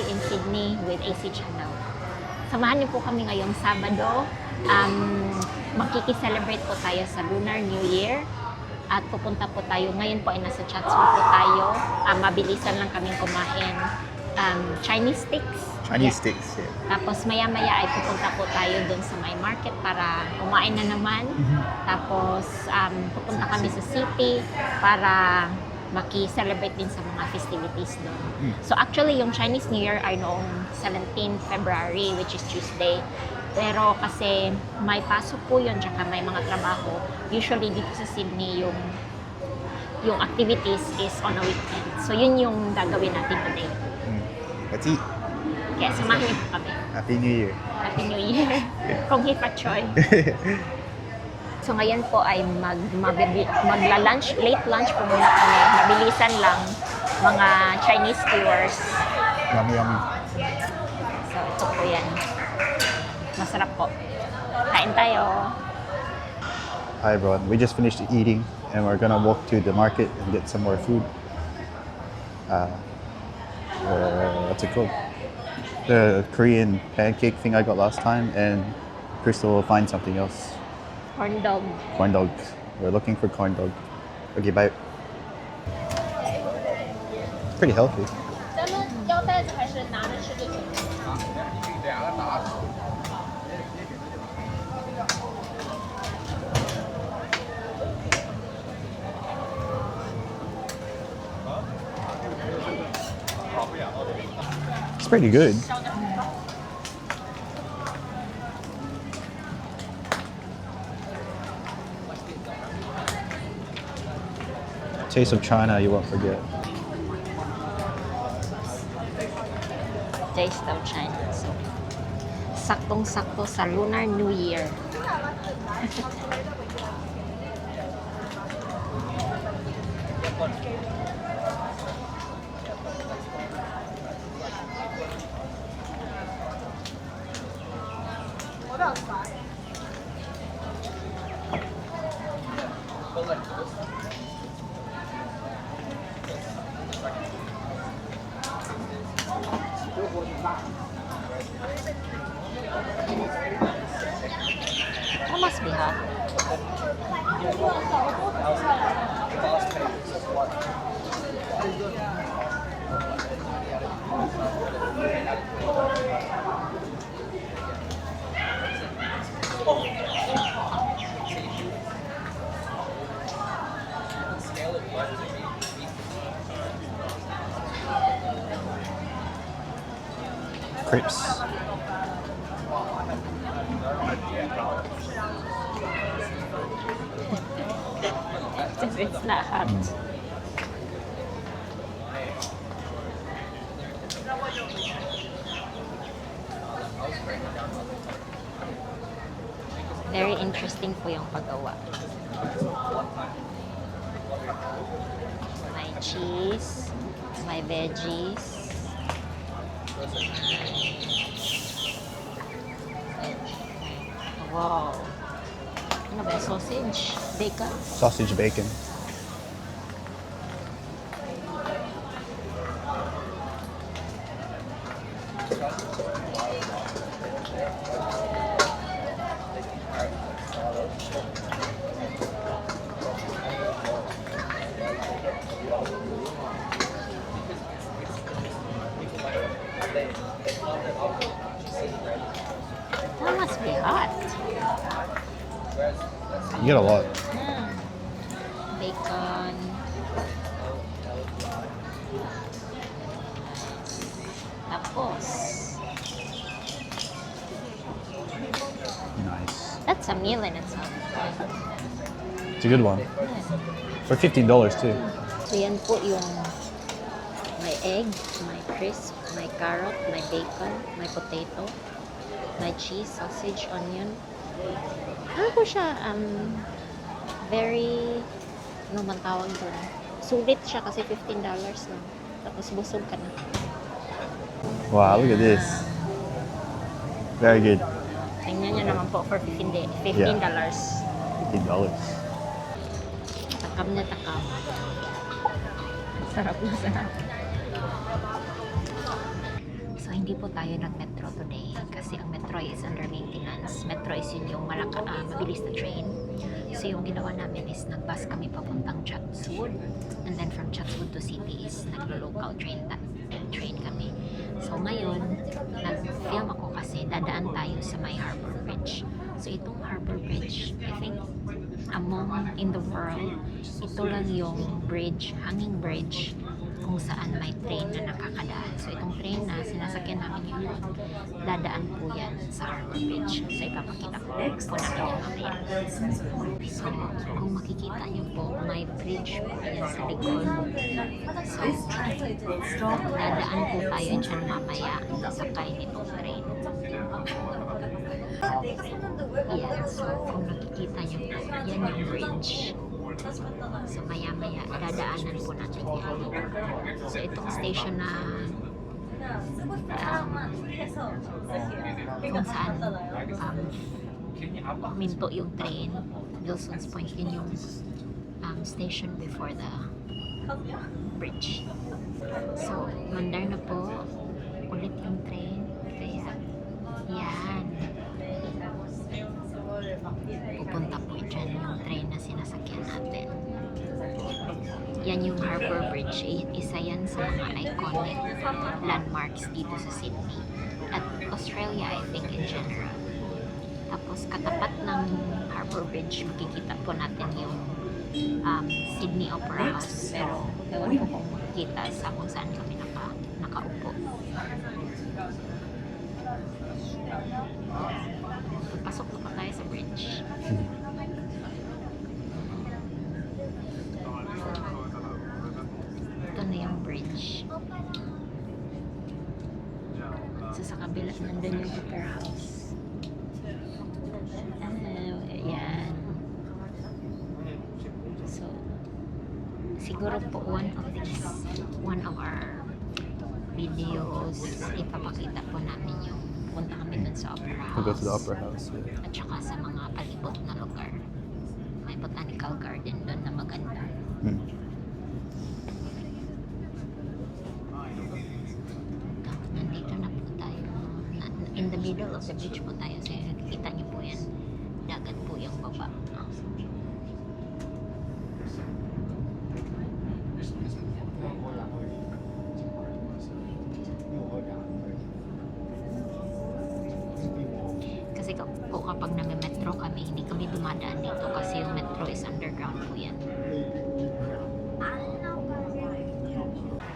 bahay in Sydney with AC Channel. Samahan niyo po kami ngayong Sabado. Makikiselebrate po tayo sa Lunar New Year. At pupunta po tayo, ngayon po ay nasa Chatsworth po tayo. Mabilisan lang kaming kumain. Chinese sticks. Chinese sticks, yeah. Tapos maya-maya ay pupunta po tayo doon sa my market para kumain na naman. Tapos pupunta kami sa city para maki-celebrate din sa mga festivities doon. So actually yung Chinese New Year ay noong 17 February, which is Tuesday. Pero kasi may pasok po yun, tsaka may mga trabaho. Usually dito sa Sydney yung activities is on a weekend. So yun yung gagawin natin today. Let's eat. Kaya samahan niyo po kami. Happy New Year. Happy New Year. Kung hipachoy. So ngayon po ay magla-lunch, late lunch po muna kami. Mabilisan lang, mga Chinese skewers. Yummy, yummy. So ito po yan. Masarap po. Kain tayo. Hi everyone, we just finished eating and we're gonna walk to the market and get some more food. What's it called? The Korean pancake thing I got last time, and Crystal will find something else. Corn dog. Corn dogs. We're looking for corn dog. Okay, bye. Pretty healthy. It's pretty good. Taste of China, you won't forget. Taste of China. So, saktong-sakto sa Lunar New Year. That must be hot. Crepes. It's not hot. Very interesting po yung paggawa. May cheese, may veggies. Wow. Ano ba? Sausage? Bacon? Sausage bacon. That must be hot. You get a lot. Bacon. Tapos, Nice. that's a meal in itself. It's a good one. For $15 too. So yan po yung may egg, may crisp, may carrot, may bacon, may potato, may cheese, sausage, onion. Ano po siya, very, ano man tawag doon? Sulit siya kasi $15 lang. Tapos busog ka na. Wow, look at this. Very good. Tingnan nyo naman po for $15. $15. Takam na takam. Sarap na sarap. hindi po tayo nag-metro today kasi ang metro is under maintenance. Metro is yun yung mabilis na train. So yung ginawa namin is nag-bus kami papuntang Chatswood, and then from Chatswood to city is naglo-local train kami. So ngayon, nag-film ako kasi dadaan tayo sa may Harbor Bridge. So itong Harbor Bridge, I think among in the world, ito lang yung bridge, hanging bridge kung saan may train na nakakadaan. So itong train na sinasakyan namin yun, dadaan po yan sa Harbor Bridge. So ipapakita ko po namin yan mamaya. So kung makikita nyo po, may bridge po yan sa likod. So dadaan po tayo dyan mamaya sakay nitong train. Yan, so kung nakikita nyo po, yan yung bridge. So maya-maya, dadaanan po natin yan. So itong station na kung saan minto yung train, Wilson's Point, yun yung station before the bridge. So mandar na po ulit yung train. Kaya yan, pupunta po dyan yung train na sinasakyan natin. Yan yung Harbor Bridge. Isa yan sa mga iconic landmarks dito sa Sydney at Australia, I think, in general. Tapos katapat ng Harbor Bridge, makikita po natin yung Sydney Opera House, pero ewan ko kung makikita sa kung saan kami nakaupo. Pasok na pa tayo sa bridge. Ito na yung bridge. So sa kabila, nandun yung opera house. Ayan. So, siguro po one of our videos, ipapakita po namin yung punta kami dun sa opera house. We'll go to the opera house. Yeah. At saka sa mga palibot na lugar. May botanical garden doon na maganda. Nandito na po tayo. In the middle of the beach po tayo. So nakikita niyo po yan. Dagat po yung baba. Kasi po kapag nami-metro kami, hindi kami dumadaan dito kasi yung metro is underground po yan.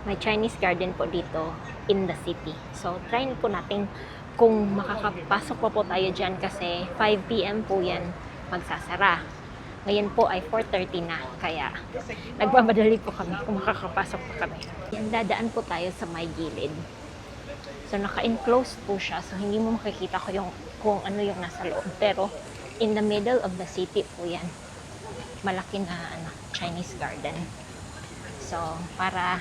May Chinese garden po dito in the city. So, try po natin kung makakapasok pa po tayo dyan kasi 5 p.m. po yan magsasara. Ngayon po ay 4:30 na, kaya nagmamadali po kami kung makakapasok pa kami. Yan, dadaan po tayo sa may gilid. So, naka-enclosed po siya. So, hindi mo makikita kung ano yung nasa loob. Pero, in the middle of the city po yan. Malaki na Chinese garden. So, para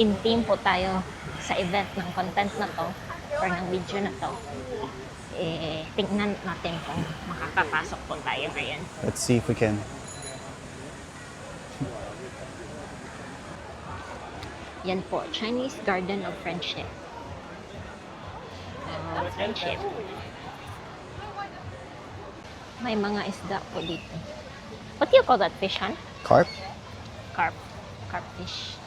in-team po tayo sa event ng content na to or ng video na to, tingnan natin kung makakapasok po tayo ngayon. Let's see if we can. Yan po, Chinese Garden of Friendship. Friendship. May mga isda po dito. What do you call that fish, Han? Carp? Carp. Carpfish.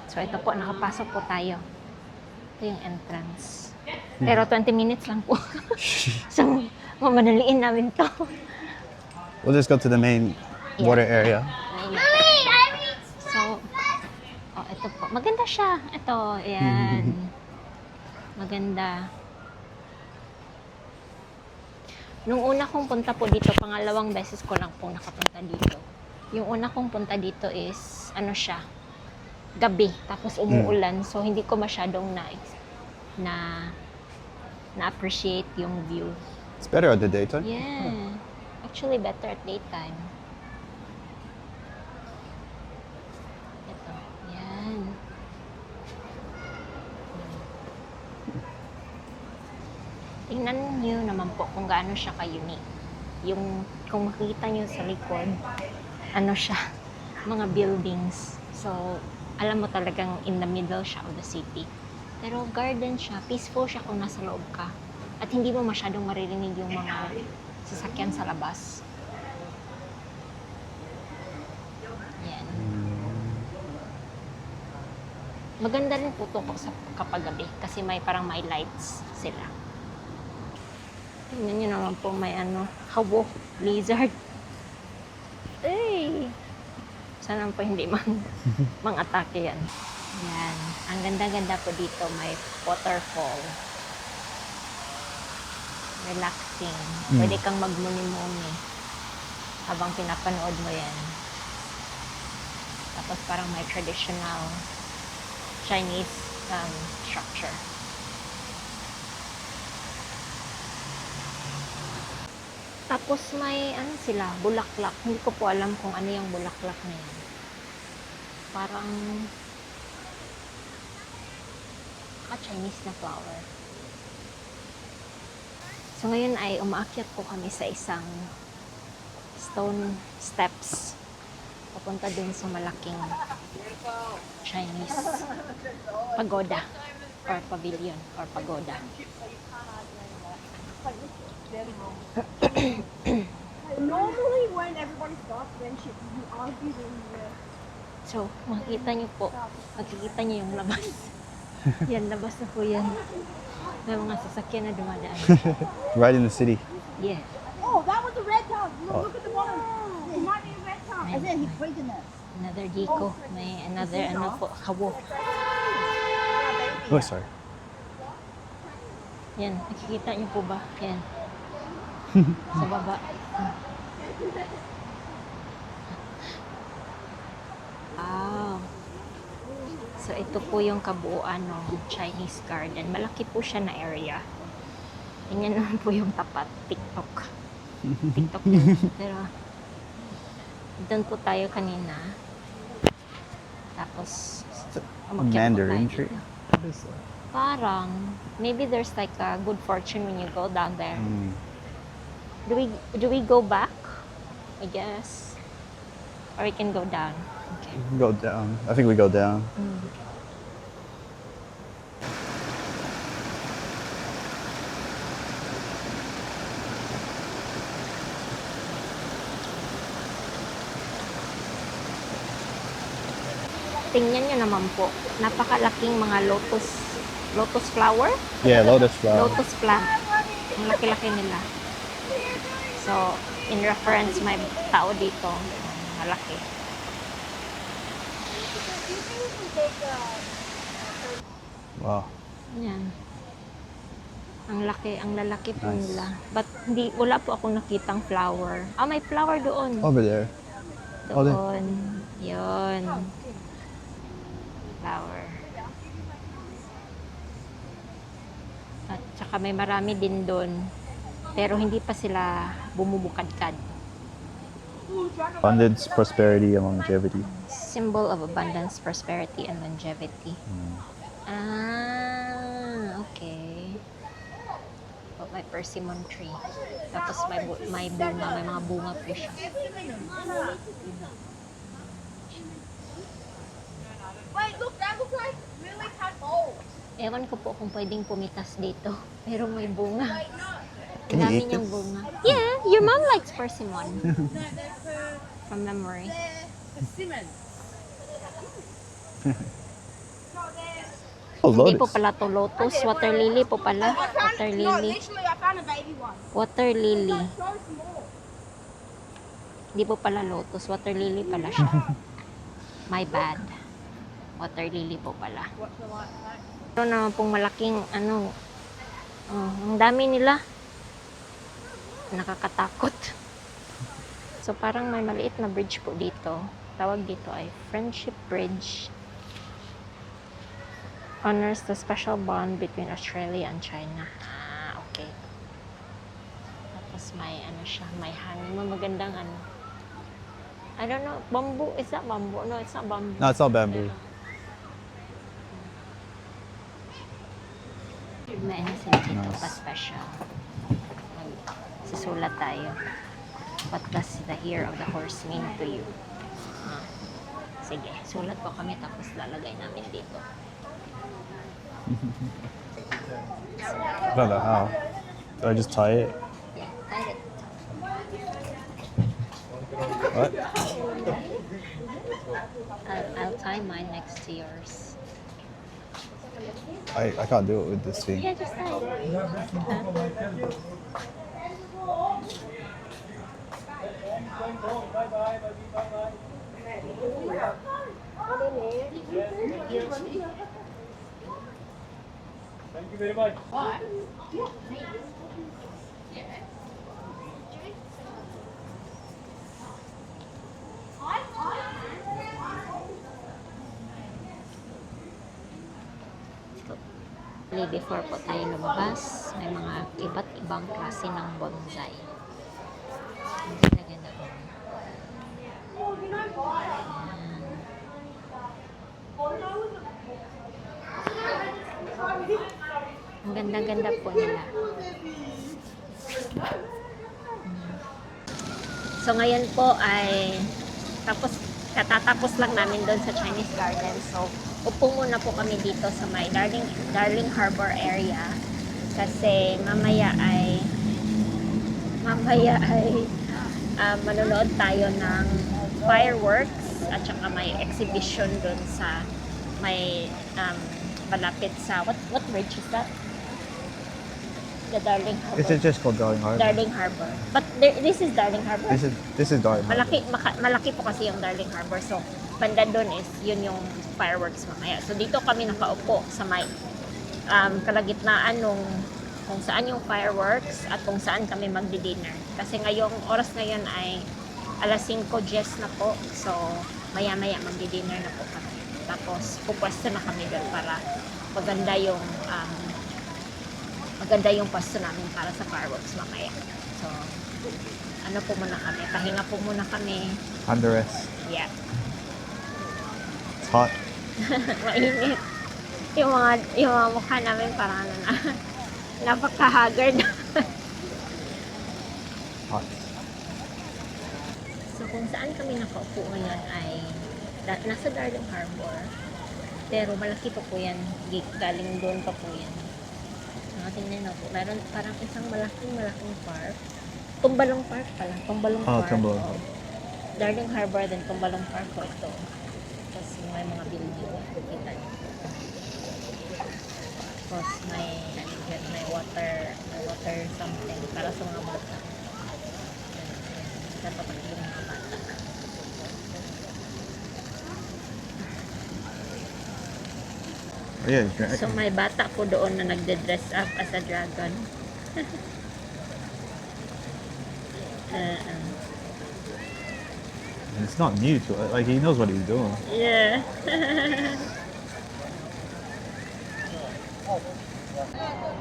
So ito po, nakapasok po tayo. Ito yung entrance. Pero 20 minutes lang po. So, mamanaliin namin to. We'll just go to the main water area. So, ito po. Maganda siya. Ito, ayan. Maganda. Nung una kong punta po dito, pangalawang beses ko lang po nakapunta dito. Yung una kong punta dito is, gabi. Tapos umuulan. So, hindi ko masyadong na-appreciate yung view. It's better at the daytime. Yeah. Actually, better at daytime. Ito. Yan. Tingnan niyo naman po kung gaano siya ka-unique. Kung makikita niyo sa likod, siya, mga buildings. So, alam mo talagang in the middle siya of the city. Pero garden siya, peaceful siya kung nasa loob ka. At hindi mo masyadong maririnig yung mga sasakyan sa labas. Yan. Maganda rin po to sa kapag gabi kasi parang may lights sila. Tingnan nyo naman po may hawok, lizard. Ay! Sana po hindi mang-atake yan. Yan. Ang ganda-ganda po dito. May waterfall. Relaxing. Pwede kang magmuni-muni habang pinapanood mo yan. Tapos parang may traditional Chinese structure. Tapos may sila, bulaklak. Hindi ko po alam kung ano yung bulaklak na yan. Parang Chinese na flower. So ngayon ay umaakyat po kami sa isang stone steps papunta dun sa malaking Chinese pagoda or pavilion or pagoda. Normally when everybody stops, then you argue in the... So, makikita niyo po, makikita niyo yung labas. Yan, labas na po yan. May mga sasakyan na dumadaan. Right in the city. Yeah. Oh, that was a red tongue. Look, Oh. look at the bottom. It might be a red tongue. And then he's poisonous. Another diko. May another po, hawo. Oh, sorry. Yan, nakikita niyo po ba? Yan. Sa baba. Wow. So, ito po yung kabuuan ng Chinese garden. Malaki po siya na area. Ganyan naman po yung tapat. TikTok. TikTok din. Pero, doon po tayo kanina. Tapos, umakyat po Mandarin tayo tree. dito. What is that? Parang, maybe there's like a good fortune when you go down there. Do we go back? I guess. Or we can go down. Okay. Go down. I think we go down. Tingnan nyo naman po. Napakalaking mga lotus flower. Yeah, lotus flower. Lotus plant. Ang laki-laki nila. So, in reference, may tao dito. Malaki. Wow. Yan. Ang laki, ang lalaki po Nice. nila. But wala po akong nakitang flower. Ah, may flower doon. Over there. Oh, there. Doon. Yun. Flower. At saka may marami din doon. Pero hindi pa sila bumubukadkad. Abundance, prosperity, and longevity. Symbol of abundance, prosperity, and longevity. Ah, okay. Oh, may persimmon tree. Tapos may bunga, may mga bunga po siya. Wait, look, that looks like really had holes. Ewan ko po kung pwedeng pumitas dito. Pero may bunga. Wait, no. Can Ang you dami eat niyang this? bunga. Yeah, your mom likes persimmon. From memory. Persimmon. Oh, Hindi po lotus. pala to lotus. Water lily po pala. I found, Water no, lily. literally, I found a baby one. Water lily. So small. Hindi po pala lotus. Water lily pala siya. My bad. Water lily po pala. What's the light like? Meron naman pong malaking ang dami nila. Nakakatakot. So parang may maliit na bridge po dito. Tawag dito ay Friendship Bridge. Honors the special bond between Australia and China. Ah, okay. Tapos may siya, may hangin. Magandang I don't know, bamboo. Is that bamboo? No, it's not bamboo. No, it's all bamboo. May sila dito Nice. pa special. Susulat tayo. What does the ear of the horse mean to you? Sige, sulat po kami tapos lalagay namin dito. I don't know how. Do I just tie it? Yeah, tie it. What? I'll tie mine next to yours. I can't do it with this thing. Yeah, just tie it. Thank you very much. Before po tayo lumabas, may mga iba't ibang klase ng bonsai. Ang ganda-ganda po. Ang ganda-ganda po nila. So ngayon po ay katatapos lang namin doon sa Chinese Garden. So upo muna po kami dito sa may Darling Harbor area kasi mamaya ay manonood tayo ng fireworks at saka may exhibition doon sa may malapit sa what bridge is that? The Darling Harbor. Is it just called Darling Harbor? Darling Harbor. But this is Darling Harbor. This is Darling Harbor. Malaki po kasi yung Darling Harbor. So, banda doon is yun yung fireworks mamaya. So, dito kami nakaupo sa may kalagitnaan nung kung saan yung fireworks at kung saan kami magdi-dinner. Kasi ngayong oras ngayon ay alas 5:10 na po. So, maya-maya magdi-dinner na po kami. Tapos, pupwesto na kami doon para maganda yung pwesto namin para sa fireworks mamaya. So, ano po muna kami? Pahinga po muna kami. Under rest. Yeah. It's hot. Mainit. Yung mga mukha namin parang napaka-haggard. Hot. So, kung saan kami nakaupo ngayon ay nasa Darling Harbor. Pero malaki pa po yan. Galing doon pa po yan. Tingnan na po. Meron parang isang malaking park. Tumbalong Park pala. Tumbalong Park. Tumbalong. Oh. Darling Harbor din Tumbalong Park po ito. Tapos may mga building. Kita niyo. Tapos may water something para sa mga bata. Dapat yung mga bata. Oh, yeah, So may bata po doon na nagde-dress up as a dragon. it's not new to it. Like, he knows what he's doing. Yeah.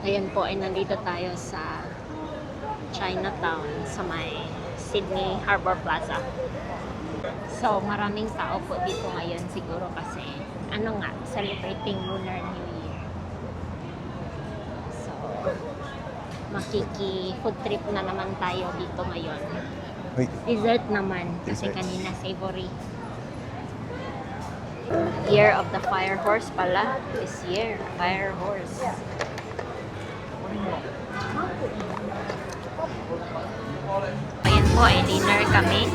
Ayan po ay nandito tayo sa Chinatown sa may Sydney Harbour Plaza. So maraming tao po dito ngayon siguro kasi celebrating Lunar New Year. So food trip na naman tayo dito ngayon. Wait. Dessert naman kasi Dessert. kanina savory. Year of the Fire Horse pala. This year, Fire Horse. Ayan po, ay dinner kami.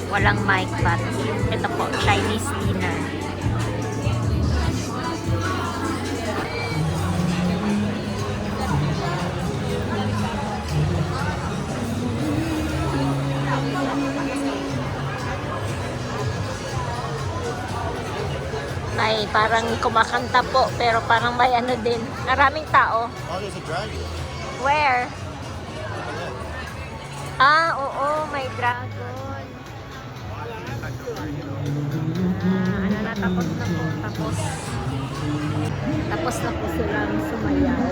Walang mic but ito po, Chinese dinner. Ay, parang kumakanta po, pero parang may ano din. Maraming tao. Oh, there's a dragon. Where? Ah, oo, may dragon. Tapos na po. Tapos na po silang sumayaw.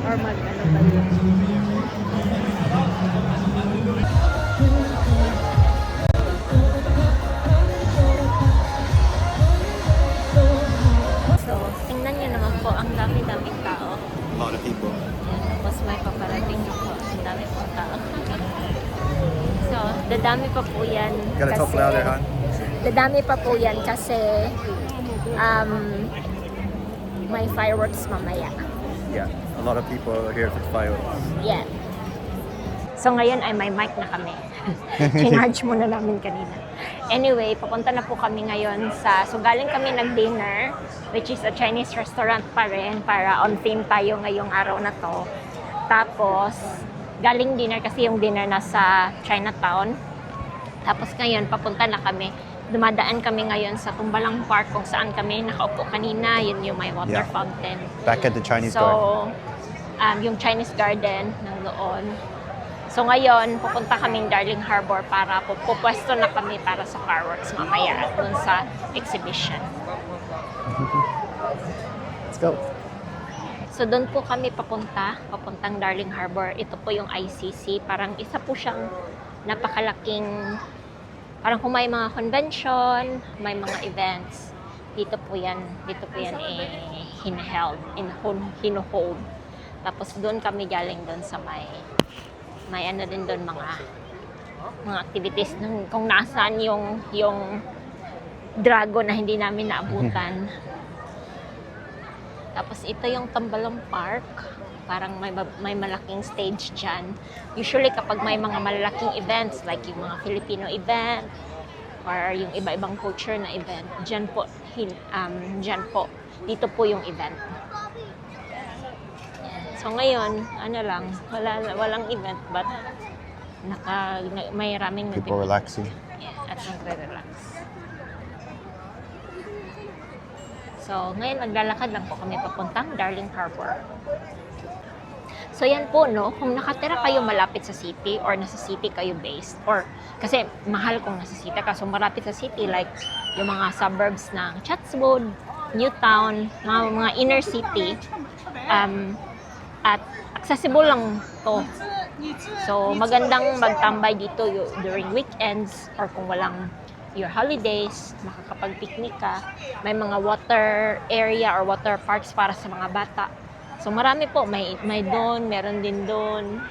Or ano ba yun? So, tingnan nyo naman po, ang dami-daming tao. A lot of people. Tapos may paparating na po. Ang dami po tao. So, dadami pa po yan. Gotta talk louder, huh? Dadami pa po yan kasi may fireworks mamaya. Yeah, a lot of people are here for the fireworks. Yeah. So ngayon ay may mic na kami. Chinarge muna namin kanina. Anyway, papunta na po kami ngayon so galing kami nag-dinner, which is a Chinese restaurant pa rin, para on theme tayo ngayong araw na to. Tapos, galing dinner kasi yung dinner nasa Chinatown. Tapos ngayon, papunta na kami. Dumadaan kami ngayon sa Tumbalang Park kung saan kami nakaupo kanina. Yun yung may water Yeah. fountain. Back at the Chinese So, garden. yung Chinese garden nandoon. So ngayon, pupunta kaming Darling Harbor para pupwesto na kami para sa fireworks mamaya at dun sa exhibition. Let's go. So doon po kami papuntang Darling Harbor. Ito po yung ICC. Parang isa po siyang napakalaking, parang kung may mga convention, may mga events, dito po yan hinuhold. Tapos doon kami galing doon sa may ano din doon mga activities kung nasaan yung dragon na hindi namin naabutan. Tapos ito yung Tambalang Park. Parang may malaking stage dyan. Usually kapag may mga malalaking events like yung mga Filipino event or yung iba-ibang culture na event, dyan po dito po yung event. So ngayon, walang event but may raming People relaxing. at nagre-relax. So ngayon naglalakad lang po kami papuntang Darling Harbor. So yan po, no, kung nakatira kayo malapit sa city or nasa city kayo based, or kasi mahal kung nasa city ka, so malapit sa city like yung mga suburbs ng Chatswood, Newtown, mga inner city, at accessible lang to. So magandang magtambay dito during weekends or kung walang your holidays, makakapag-picnic ka. May mga water area or water parks para sa mga bata. So marami po, may doon, meron din doon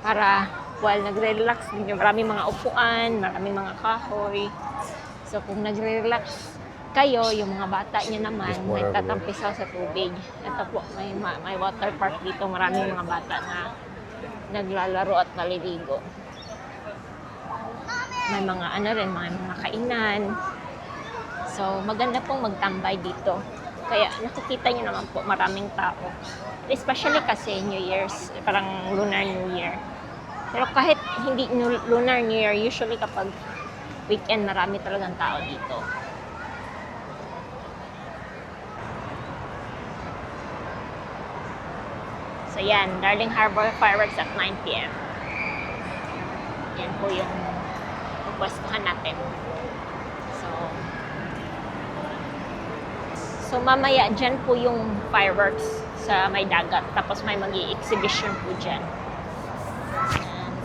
para while nagre-relax din, maraming mga upuan, maraming mga kahoy. So kung nagre-relax kayo, yung mga bata niya naman, may tatampisaw sa tubig. Ito po, may water park dito, maraming mga bata na naglalaro at naliligo. May mga may mga kainan. So maganda pong magtambay dito. Kaya nakikita niyo naman po maraming tao. Especially kasi New Year's, parang Lunar New Year. Pero kahit hindi Lunar New Year, usually kapag weekend, marami talagang tao dito. So yan, Darling Harbor fireworks at 9 p.m. Yan po yung pupwestuhan natin. So mamaya dyan po yung fireworks sa may dagat. Tapos may mag-i-exhibition po dyan.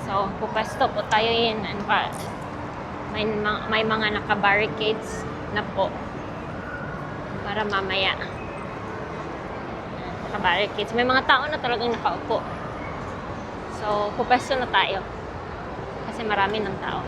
So pupwesto po tayo yun. May mga naka-barricades na po para mamaya. Naka-barricades. May mga tao na talagang nakaupo. So pupwesto na tayo. Kasi marami ng tao.